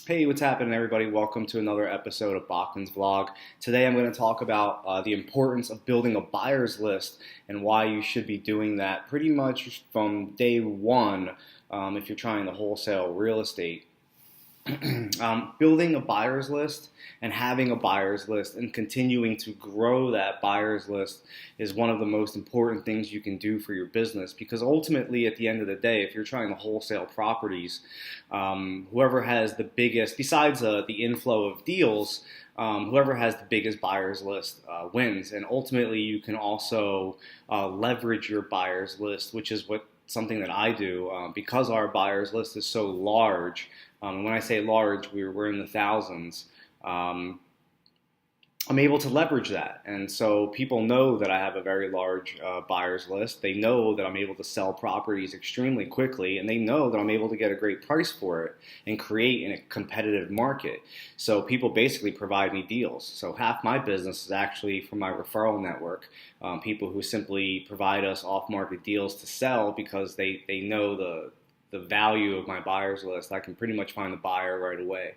Hey, what's happening, everybody? Welcome to another episode of Bokman's Vlog. Today I'm going to talk about the importance of building a buyer's list and why you should be doing that pretty much from day one if you're trying to wholesale real estate. Building a buyer's list and having a buyer's list and continuing to grow that buyer's list is one of the most important things you can do for your business, because ultimately at the end of the day, if you're trying to wholesale properties, whoever has the biggest, besides the inflow of deals, whoever has the biggest buyer's list wins. And ultimately you can also leverage your buyer's list, which is something that I do because our buyer's list is so large. When I say large, we're in the thousands. I'm able to leverage that. And so people know that I have a very large buyer's list. They know that I'm able to sell properties extremely quickly, and they know that I'm able to get a great price for it and create in a competitive market. So people basically provide me deals. So half my business is actually from my referral network, people who simply provide us off-market deals to sell because they know the value of my buyer's list. I can pretty much find the buyer right away.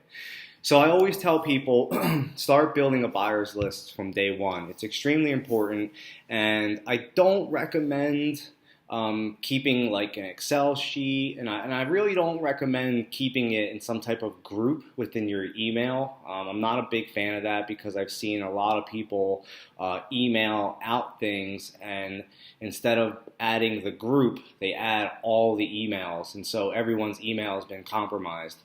So I always tell people, start building a buyer's list from day one. It's extremely important, and I don't recommend keeping like an Excel sheet, and I really don't recommend keeping it in some type of group within your email. I'm not a big fan of that because I've seen a lot of people email out things, and instead of adding the group, they add all the emails, and so everyone's email has been compromised.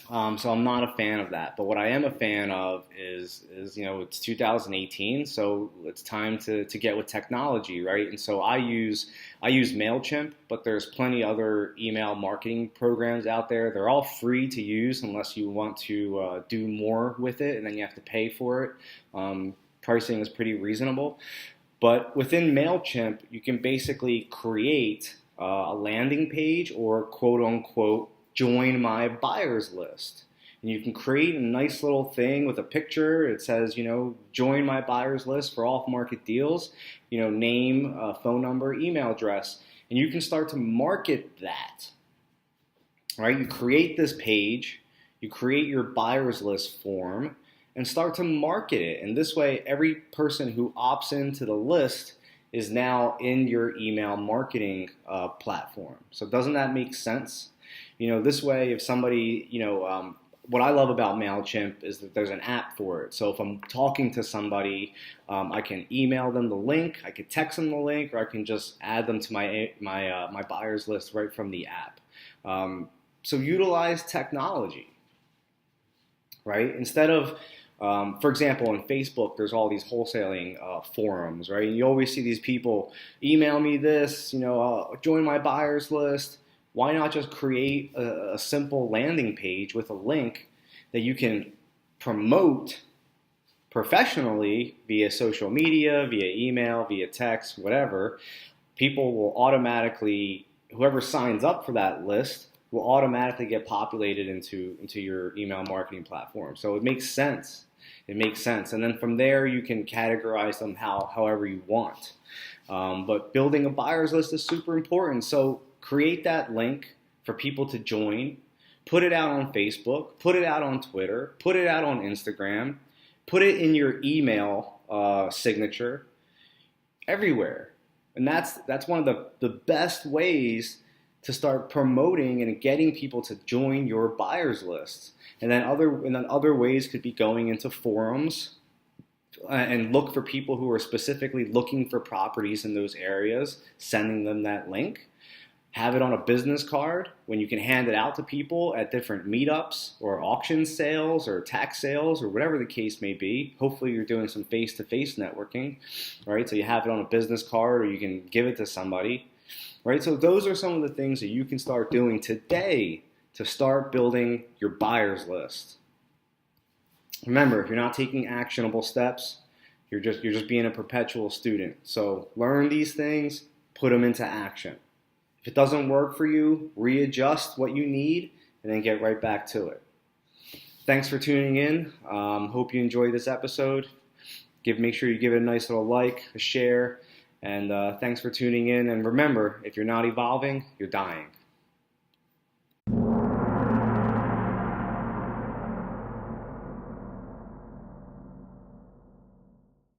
So I'm not a fan of that. But what I am a fan of is it's 2018, so it's time to get with technology, right? And so I use MailChimp, but there's plenty other email marketing programs out there. They're all free to use unless you want to do more with it, and then you have to pay for it. Pricing is pretty reasonable. But within MailChimp, you can basically create a landing page or quote unquote join my buyer's list. And you can create a nice little thing with a picture. It says, join my buyer's list for off-market deals, name, phone number, email address. And you can start to market that, right? You create this page, you create your buyer's list form, and start to market it. And this way, every person who opts into the list is now in your email marketing platform. So doesn't that make sense? This way, if somebody, what I love about MailChimp is that there's an app for it. So if I'm talking to somebody, I can email them the link, I could text them the link, or I can just add them to my buyer's list right from the app. So utilize technology, right? Instead of, for example, on Facebook, there's all these wholesaling forums, right? And you always see these people email me this, join my buyer's list. Why not just create a simple landing page with a link that you can promote professionally via social media, via email, via text, whatever? People will automatically, whoever signs up for that list will automatically get populated into your email marketing platform. So it makes sense. It makes sense. And then from there, you can categorize them however you want. But building a buyer's list is super important. So create that link for people to join, put it out on Facebook, put it out on Twitter, put it out on Instagram, put it in your email signature, everywhere. And that's one of the best ways to start promoting and getting people to join your buyer's list. And then other ways could be going into forums and look for people who are specifically looking for properties in those areas, sending them that link. Have it on a business card when you can hand it out to people at different meetups or auction sales or tax sales or whatever the case may be. Hopefully you're doing some face-to-face networking, right? So you have it on a business card, or you can give it to somebody, right? So those are some of the things that you can start doing today to start building your buyer's list. Remember, if you're not taking actionable steps, you're just being a perpetual student. So learn these things, put them into action. If it doesn't work for you, readjust what you need, and then get right back to it. Thanks for tuning in. Hope you enjoyed this episode. Make sure you give it a nice little like, a share, and thanks for tuning in. And remember, if you're not evolving, you're dying.